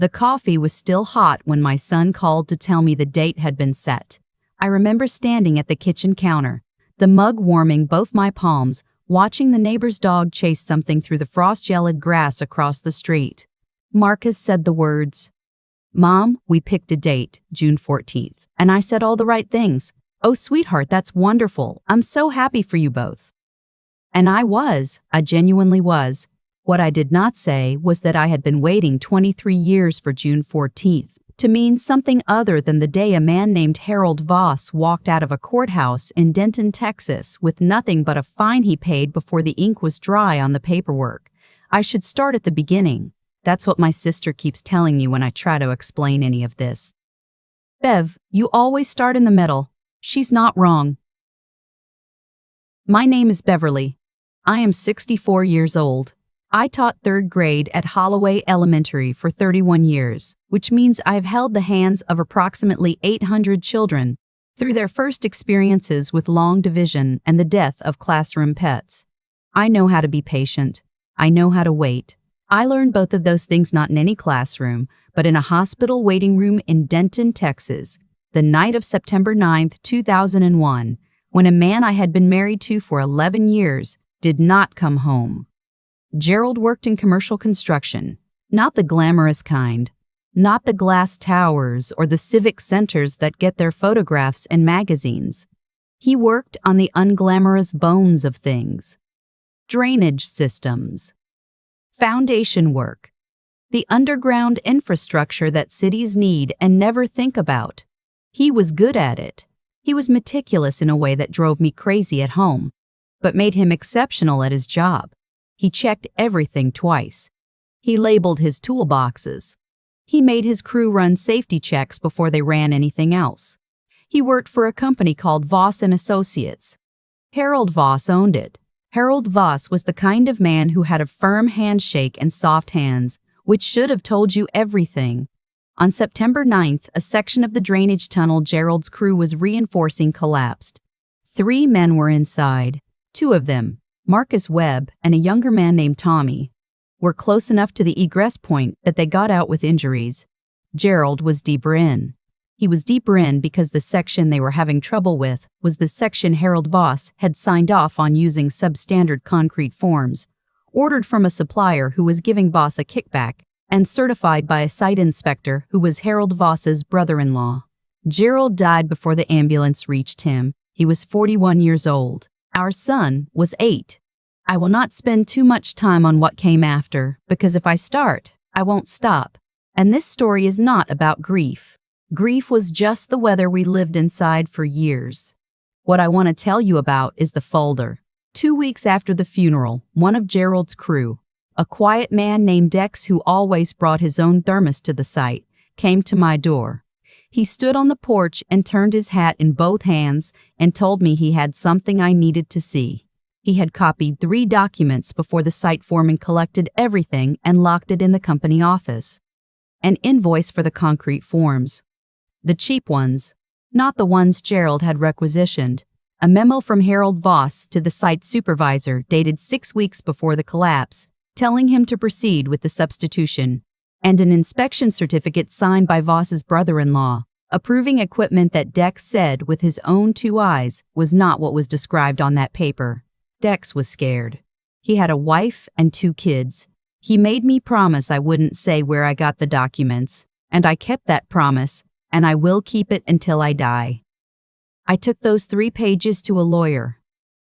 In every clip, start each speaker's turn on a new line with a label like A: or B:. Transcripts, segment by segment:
A: The coffee was still hot when my son called to tell me the date had been set. I remember standing at the kitchen counter, the mug warming both my palms, watching the neighbor's dog chase something through the frost-yellowed grass across the street. Marcus said the words, "Mom, we picked a date, June 14th. And I said all the right things. Oh, sweetheart, that's wonderful. I'm so happy for you both." And I genuinely was. What I did not say was that I had been waiting 23 years for June 14th to mean something other than the day a man named Harold Voss walked out of a courthouse in Denton, Texas, with nothing but a fine he paid before the ink was dry on the paperwork. I should start at the beginning. That's what my sister keeps telling me when I try to explain any of this. Bev, you always start in the middle. She's not wrong. My name is Beverly. I am 64 years old. I taught third grade at Holloway Elementary for 31 years, which means I've held the hands of approximately 800 children through their first experiences with long division and the death of classroom pets. I know how to be patient. I know how to wait. I learned both of those things not in any classroom, but in a hospital waiting room in Denton, Texas, the night of September 9th, 2001, when a man I had been married to for 11 years did not come home. Gerald worked in commercial construction, not the glamorous kind, not the glass towers or the civic centers that get their photographs in magazines. He worked on the unglamorous bones of things. Drainage systems. Foundation work. The underground infrastructure that cities need and never think about. He was good at it. He was meticulous in a way that drove me crazy at home, but made him exceptional at his job. He checked everything twice. He labeled his toolboxes. He made his crew run safety checks before they ran anything else. He worked for a company called Voss and Associates. Harold Voss owned it. Harold Voss was the kind of man who had a firm handshake and soft hands, which should have told you everything. On September 9th, a section of the drainage tunnel Gerald's crew was reinforcing collapsed. 3 men were inside. 2 of them, Marcus Webb and a younger man named Tommy, were close enough to the egress point that they got out with injuries. Gerald was deeper in. He was deeper in because the section they were having trouble with was the section Harold Voss had signed off on using substandard concrete forms, ordered from a supplier who was giving Voss a kickback, and certified by a site inspector who was Harold Voss's brother-in-law. Gerald died before the ambulance reached him. He was 41 years old. Our son was 8. I will not spend too much time on what came after, because if I start, I won't stop. And this story is not about grief. Grief was just the weather we lived inside for years. What I want to tell you about is the folder. 2 weeks after the funeral, one of Gerald's crew, a quiet man named Dex who always brought his own thermos to the site, came to my door. He stood on the porch and turned his hat in both hands and told me he had something I needed to see. He had copied 3 documents before the site foreman collected everything and locked it in the company office. An invoice for the concrete forms. The cheap ones, not the ones Gerald had requisitioned. A memo from Harold Voss to the site supervisor dated 6 weeks before the collapse, telling him to proceed with the substitution. And an inspection certificate signed by Voss's brother-in-law, approving equipment that Dex said with his own 2 eyes was not what was described on that paper. Dex was scared. He had a wife and 2 kids. He made me promise I wouldn't say where I got the documents, and I kept that promise, and I will keep it until I die. I took those 3 pages to a lawyer.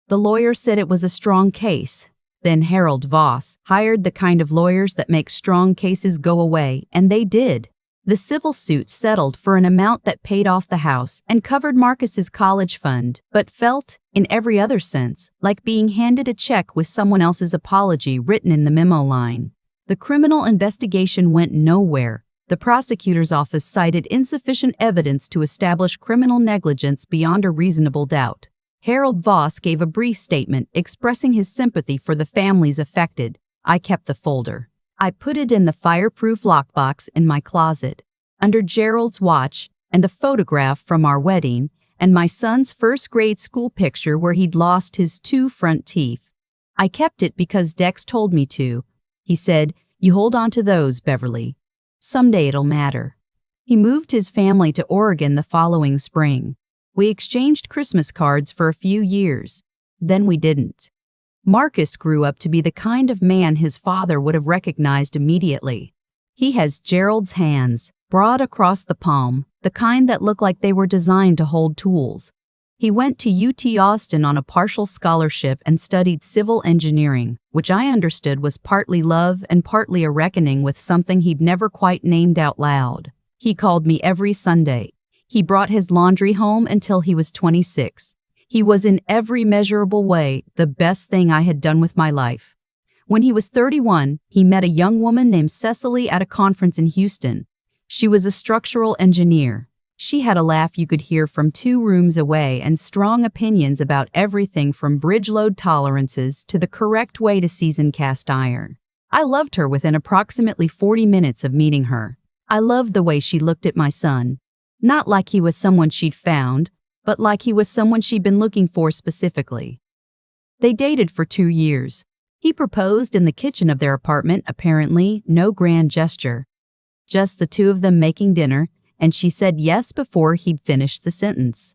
A: The lawyer said it was a strong case. Then Harold Voss hired the kind of lawyers that make strong cases go away, and they did. The civil suit settled for an amount that paid off the house and covered Marcus's college fund, but felt, in every other sense, like being handed a check with someone else's apology written in the memo line. The criminal investigation went nowhere. The prosecutor's office cited insufficient evidence to establish criminal negligence beyond a reasonable doubt. Harold Voss gave a brief statement expressing his sympathy for the families affected. I kept the folder. I put it in the fireproof lockbox in my closet, under Gerald's watch and the photograph from our wedding and my son's first-grade school picture where he'd lost his 2 front teeth. I kept it because Dex told me to. He said, "You hold on to those, Beverly." Someday it'll matter. He moved his family to Oregon the following spring. We exchanged Christmas cards for a few years. Then we didn't. Marcus grew up to be the kind of man his father would have recognized immediately. He has Gerald's hands, broad across the palm, the kind that look like they were designed to hold tools. He went to UT Austin on a partial scholarship and studied civil engineering, which I understood was partly love and partly a reckoning with something he'd never quite named out loud. He called me every Sunday. He brought his laundry home until he was 26. He was in every measurable way the best thing I had done with my life. When he was 31, he met a young woman named Cecily at a conference in Houston. She was a structural engineer. She had a laugh you could hear from 2 rooms away and strong opinions about everything from bridge load tolerances to the correct way to season cast iron. I loved her within approximately 40 minutes of meeting her. I loved the way she looked at my son. Not like he was someone she'd found, but like he was someone she'd been looking for specifically. They dated for 2 years. He proposed in the kitchen of their apartment, apparently no grand gesture. Just the 2 of them making dinner, and she said yes before he'd finished the sentence.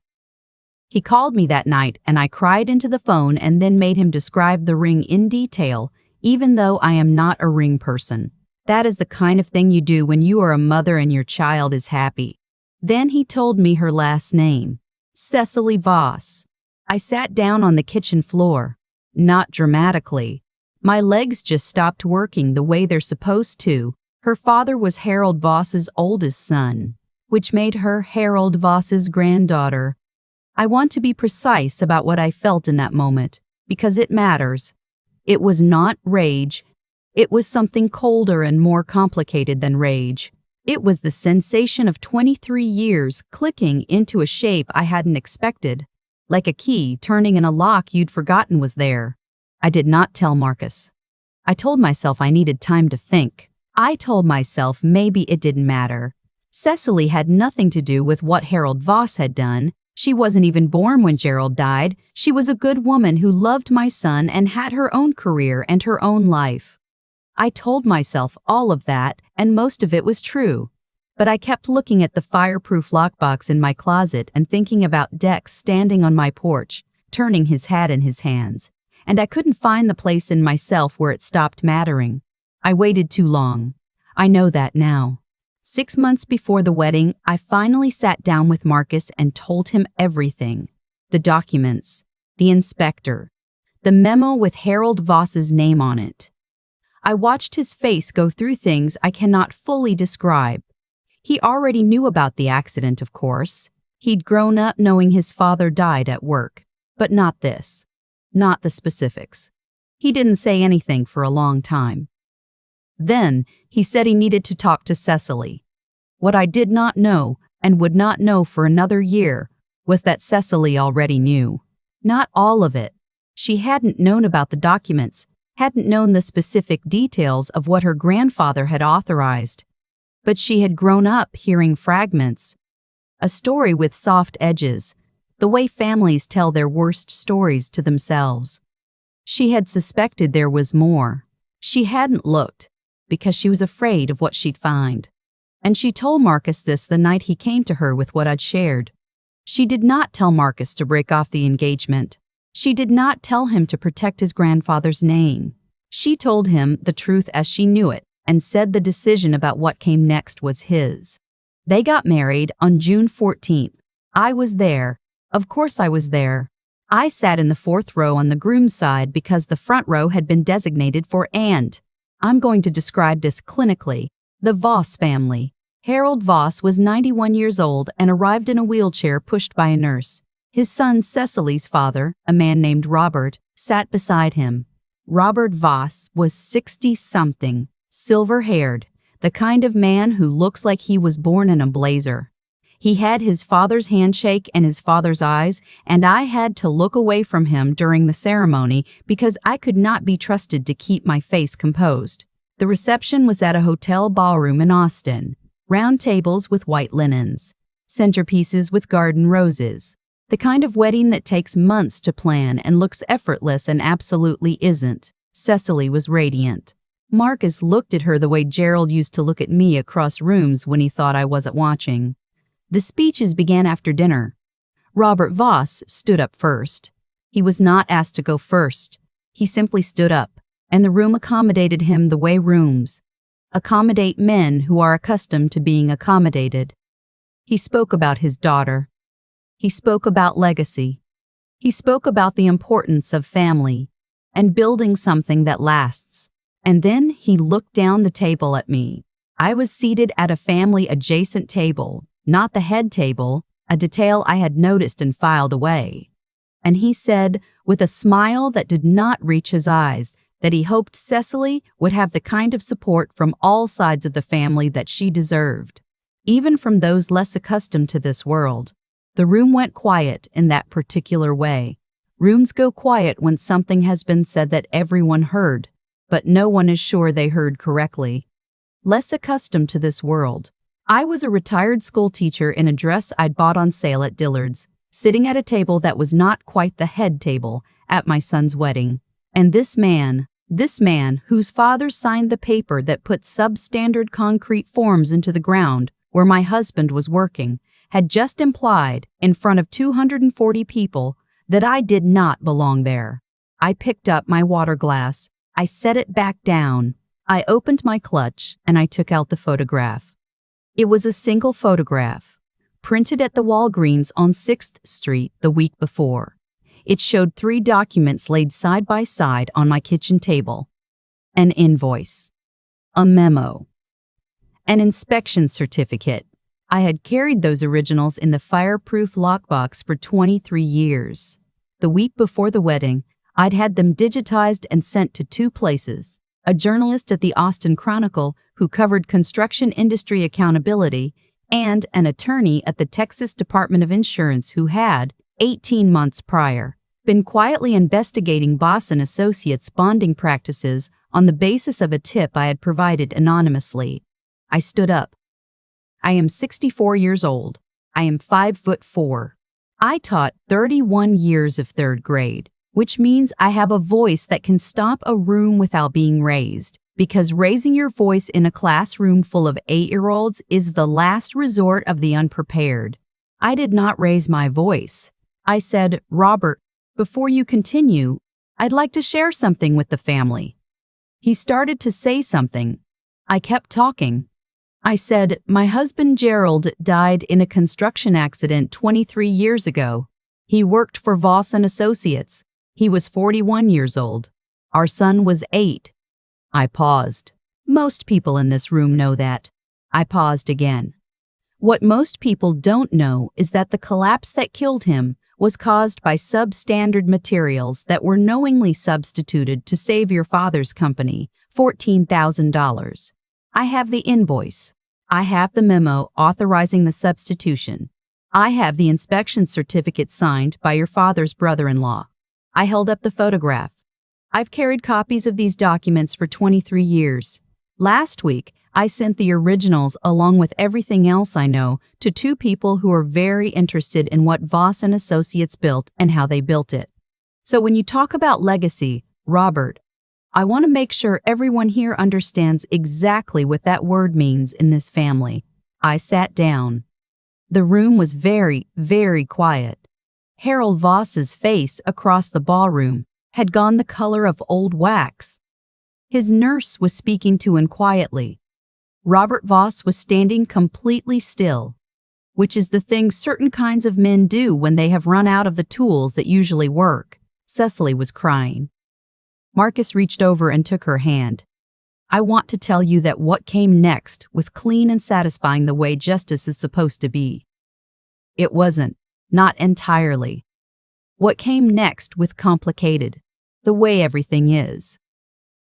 A: He called me that night, and I cried into the phone and then made him describe the ring in detail, even though I am not a ring person. That is the kind of thing you do when you are a mother and your child is happy. Then he told me her last name, Cecily Voss. I sat down on the kitchen floor. Not dramatically. My legs just stopped working the way they're supposed to. Her father was Harold Voss's oldest son, which made her Harold Voss's granddaughter. I want to be precise about what I felt in that moment, because it matters. It was not rage. It was something colder and more complicated than rage. It was the sensation of 23 years clicking into a shape I hadn't expected, like a key turning in a lock you'd forgotten was there. I did not tell Marcus. I told myself I needed time to think. I told myself maybe it didn't matter. Cecily had nothing to do with what Harold Voss had done. She wasn't even born when Gerald died. She was a good woman who loved my son and had her own career and her own life. I told myself all of that, and most of it was true. But I kept looking at the fireproof lockbox in my closet and thinking about Dex standing on my porch, turning his hat in his hands. And I couldn't find the place in myself where it stopped mattering. I waited too long. I know that now. 6 months before the wedding, I finally sat down with Marcus and told him everything. The documents, the inspector, the memo with Harold Voss's name on it. I watched his face go through things I cannot fully describe. He already knew about the accident, of course. He'd grown up knowing his father died at work, but not this. Not the specifics. He didn't say anything for a long time. Then, he said he needed to talk to Cecily. What I did not know, and would not know for another year, was that Cecily already knew. Not all of it. She hadn't known about the documents, hadn't known the specific details of what her grandfather had authorized. But she had grown up hearing fragments. A story with soft edges, the way families tell their worst stories to themselves. She had suspected there was more. She hadn't looked, because she was afraid of what she'd find. And she told Marcus this the night he came to her with what I'd shared. She did not tell Marcus to break off the engagement. She did not tell him to protect his grandfather's name. She told him the truth as she knew it, and said the decision about what came next was his. They got married on June 14th. I was there. Of course I was there. I sat in the 4th row on the groom's side because the front row had been designated for Aunt. I'm going to describe this clinically. The Voss family. Harold Voss was 91 years old and arrived in a wheelchair pushed by a nurse. His son Cecily's father, a man named Robert, sat beside him. Robert Voss was 60-something, silver-haired, the kind of man who looks like he was born in a blazer. He had his father's handshake and his father's eyes, and I had to look away from him during the ceremony because I could not be trusted to keep my face composed. The reception was at a hotel ballroom in Austin. Round tables with white linens. Centerpieces with garden roses. The kind of wedding that takes months to plan and looks effortless and absolutely isn't. Cecily was radiant. Marcus looked at her the way Gerald used to look at me across rooms when he thought I wasn't watching. The speeches began after dinner. Robert Voss stood up first. He was not asked to go first. He simply stood up, and the room accommodated him the way rooms accommodate men who are accustomed to being accommodated. He spoke about his daughter. He spoke about legacy. He spoke about the importance of family and building something that lasts. And then he looked down the table at me. I was seated at a family-adjacent table, not the head table, a detail I had noticed and filed away. And he said, with a smile that did not reach his eyes, that he hoped Cecily would have the kind of support from all sides of the family that she deserved, even from those less accustomed to this world. The room went quiet in that particular way. Rooms go quiet when something has been said that everyone heard, but no one is sure they heard correctly. Less accustomed to this world. I was a retired schoolteacher in a dress I'd bought on sale at Dillard's, sitting at a table that was not quite the head table at my son's wedding. And this man whose father signed the paper that put substandard concrete forms into the ground where my husband was working, had just implied, in front of 240 people, that I did not belong there. I picked up my water glass. I set it back down. I opened my clutch, and I took out the photograph. It was a single photograph, printed at the Walgreens on 6th Street the week before. It showed 3 documents laid side by side on my kitchen table. An invoice, a memo, an inspection certificate. I had carried those originals in the fireproof lockbox for 23 years. The week before the wedding, I'd had them digitized and sent to 2 places, a journalist at the Austin Chronicle who covered construction industry accountability, and an attorney at the Texas Department of Insurance who had, 18 months prior, been quietly investigating Boss & Associates bonding practices on the basis of a tip I had provided anonymously. I stood up. I am 64 years old. I am 5'4". I taught 31 years of 3rd grade, which means I have a voice that can stop a room without being raised, because raising your voice in a classroom full of 8-year-olds is the last resort of the unprepared. I did not raise my voice. I said, "Robert, before you continue, I'd like to share something with the family." He started to say something. I kept talking. I said, "My husband Gerald died in a construction accident 23 years ago. He worked for Voss & Associates. He was 41 years old. Our son was 8. I paused. Most people in this room know that. I paused again. What most people don't know is that the collapse that killed him was caused by substandard materials that were knowingly substituted to save your father's company $14,000. I have the invoice. I have the memo authorizing the substitution. I have the inspection certificate signed by your father's brother-in-law. I held up the photograph. I've carried copies of these documents for 23 years. Last week, I sent the originals along with everything else I know to 2 people who are very interested in what Voss & Associates built and how they built it. So when you talk about legacy, Robert, I want to make sure everyone here understands exactly what that word means in this family." I sat down. The room was very, very quiet. Harold Voss's face across the ballroom had gone the color of old wax. His nurse was speaking to him quietly. Robert Voss was standing completely still, which is the thing certain kinds of men do when they have run out of the tools that usually work. Cecily was crying. Marcus reached over and took her hand. "I want to tell you that what came next was clean and satisfying the way justice is supposed to be. It wasn't, not entirely. What came next was complicated, the way everything is."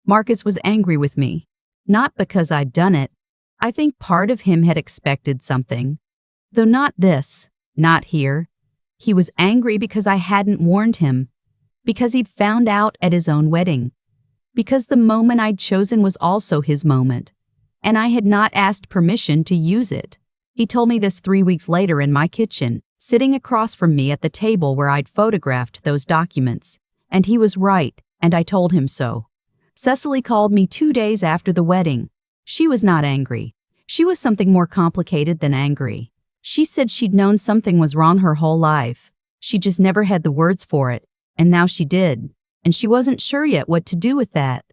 A: Marcus was angry with me, not because I'd done it. I think part of him had expected something. Though not this, not here. He was angry because I hadn't warned him, because he'd found out at his own wedding, because the moment I'd chosen was also his moment, and I had not asked permission to use it. He told me this 3 weeks later in my kitchen, sitting across from me at the table where I'd photographed those documents, and he was right, and I told him so. Cecily called me 2 days after the wedding. She was not angry. She was something more complicated than angry. She said she'd known something was wrong her whole life. She just never had the words for it, and now she did, and she wasn't sure yet what to do with that.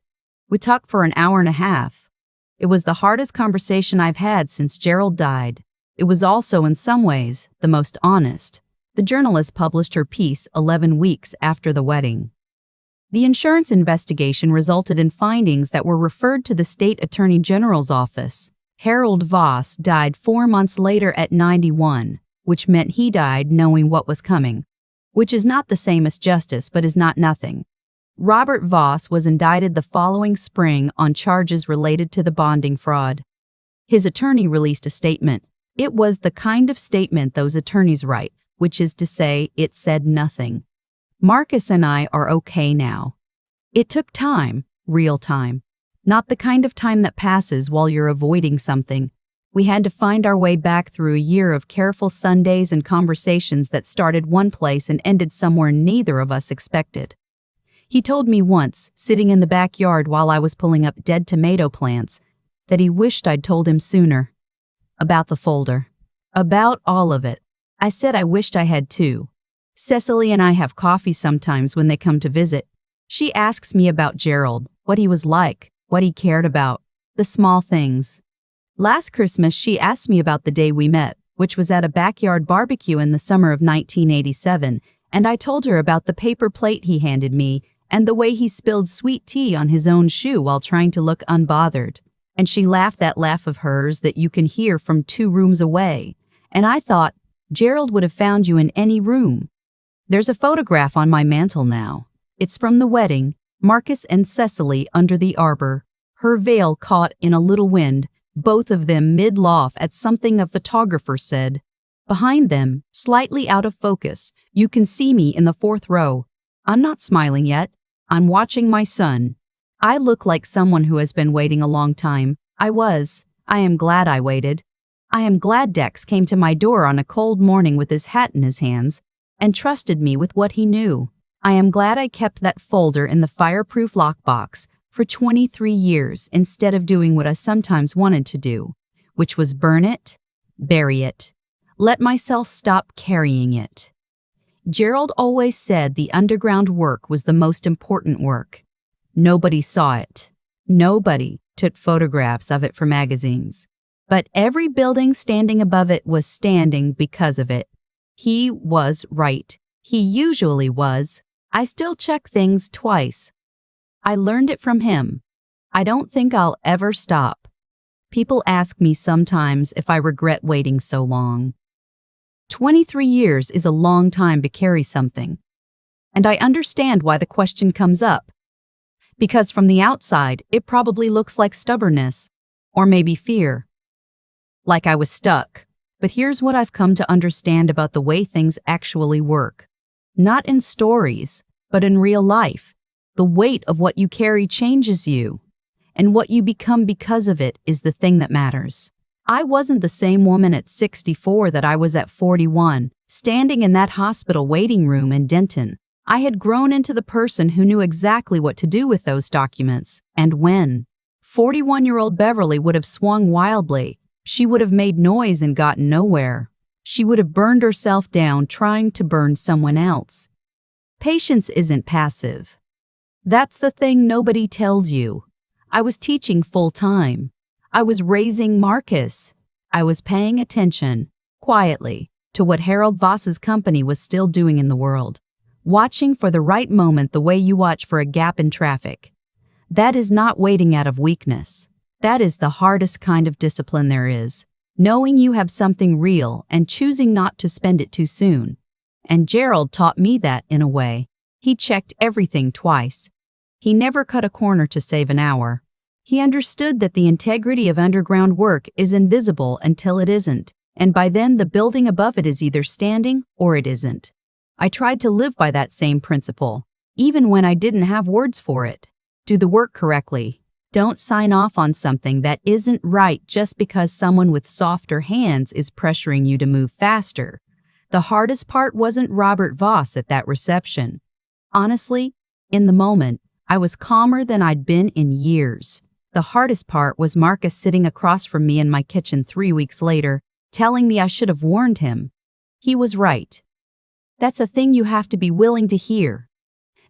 A: We talked for an hour and a half. It was the hardest conversation I've had since Gerald died. It was also, in some ways, the most honest. The journalist published her piece 11 weeks after the wedding. The insurance investigation resulted in findings that were referred to the state attorney general's office. Harold Voss died 4 months later at 91, which meant he died knowing what was coming, which is not the same as justice but is not nothing. Robert Voss was indicted the following spring on charges related to the bonding fraud. His attorney released a statement. It was the kind of statement those attorneys write, which is to say, it said nothing. Marcus and I are okay now. It took time, real time, not the kind of time that passes while you're avoiding something. We had to find our way back through a year of careful Sundays and conversations that started one place and ended somewhere neither of us expected. He told me once, sitting in the backyard while I was pulling up dead tomato plants, that he wished I'd told him sooner. About the folder. About all of it. I said I wished I had too. Cecily and I have coffee sometimes when they come to visit. She asks me about Gerald, what he was like, what he cared about, the small things. Last Christmas, she asked me about the day we met, which was at a backyard barbecue in the summer of 1987, and I told her about the paper plate he handed me and the way he spilled sweet tea on his own shoe while trying to look unbothered. And she laughed that laugh of hers that you can hear from 2 rooms away. And I thought, Gerald would have found you in any room. There's a photograph on my mantel now. It's from the wedding, Marcus and Cecily under the arbor, her veil caught in a little wind, both of them mid-loft at something a photographer said. Behind them, slightly out of focus, you can see me in the 4th row. I'm not smiling yet. I'm watching my son. I look like someone who has been waiting a long time. I am glad I waited. I am glad Dex came to my door on a cold morning with his hat in his hands and trusted me with what he knew. I am glad I kept that folder in the fireproof lockbox for 23 years instead of doing what I sometimes wanted to do, which was burn it, bury it, let myself stop carrying it. Gerald always said the underground work was the most important work. Nobody saw it. Nobody took photographs of it for magazines. But every building standing above it was standing because of it. He was right. He usually was. I still check things twice. I learned it from him. I don't think I'll ever stop. People ask me sometimes if I regret waiting so long. 23 years is a long time to carry something. And I understand why the question comes up. Because from the outside, it probably looks like stubbornness, or maybe fear. Like I was stuck. But here's what I've come to understand about the way things actually work. Not in stories, but in real life. The weight of what you carry changes you, and what you become because of it is the thing that matters. I wasn't the same woman at 64 that I was at 41, standing in that hospital waiting room in Denton. I had grown into the person who knew exactly what to do with those documents, and when. 41-year-old Beverly would have swung wildly. She would have made noise and gotten nowhere. She would have burned herself down trying to burn someone else. Patience isn't passive. That's the thing nobody tells you. I was teaching full-time. I was raising Marcus. I was paying attention, quietly, to what Harold Voss's company was still doing in the world. Watching for the right moment the way you watch for a gap in traffic. That is not waiting out of weakness. That is the hardest kind of discipline there is. Knowing you have something real and choosing not to spend it too soon. And Gerald taught me that in a way. He checked everything twice. He never cut a corner to save an hour. He understood that the integrity of underground work is invisible until it isn't, and by then the building above it is either standing or it isn't. I tried to live by that same principle, even when I didn't have words for it. Do the work correctly. Don't sign off on something that isn't right just because someone with softer hands is pressuring you to move faster. The hardest part wasn't Robert Voss at that reception. Honestly, in the moment, I was calmer than I'd been in years. The hardest part was Marcus sitting across from me in my kitchen 3 weeks later, telling me I should have warned him. He was right. That's a thing you have to be willing to hear.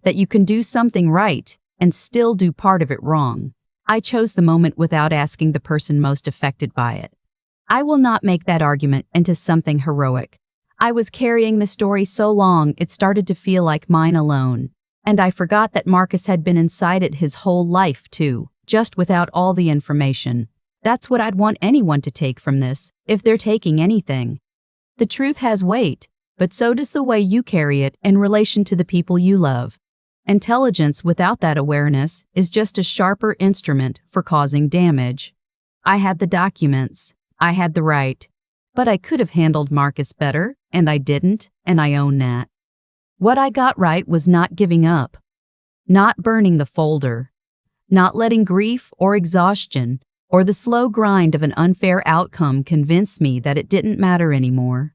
A: That you can do something right and still do part of it wrong. I chose the moment without asking the person most affected by it. I will not make that argument into something heroic. I was carrying the story so long it started to feel like mine alone. And I forgot that Marcus had been inside it his whole life too, just without all the information. That's what I'd want anyone to take from this, if they're taking anything. The truth has weight, but so does the way you carry it in relation to the people you love. Intelligence without that awareness is just a sharper instrument for causing damage. I had the documents. I had the right. But I could have handled Marcus better, and I didn't, and I own that. What I got right was not giving up. Not burning the folder. Not letting grief or exhaustion or the slow grind of an unfair outcome convince me that it didn't matter anymore.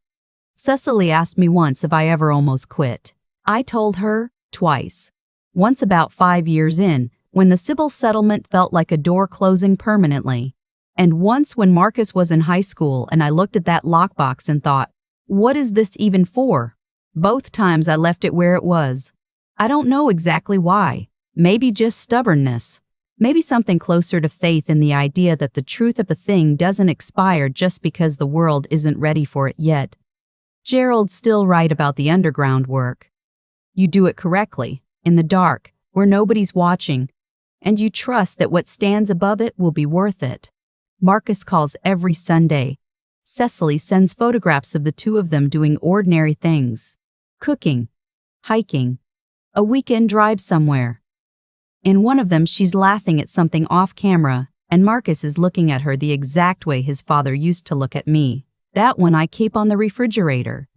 A: Cecily asked me once if I ever almost quit. I told her twice. Once about 5 years in, when the Sybil settlement felt like a door closing permanently. And once when Marcus was in high school and I looked at that lockbox and thought, what is this even for? Both times I left it where it was. I don't know exactly why. Maybe just stubbornness. Maybe something closer to faith in the idea that the truth of a thing doesn't expire just because the world isn't ready for it yet. Gerald's still right about the underground work. You do it correctly, in the dark, where nobody's watching, and you trust that what stands above it will be worth it. Marcus calls every Sunday. Cecily sends photographs of the two of them doing ordinary things. Cooking, hiking, a weekend drive somewhere. In one of them, she's laughing at something off camera, and Marcus is looking at her the exact way his father used to look at me. That one I keep on the refrigerator.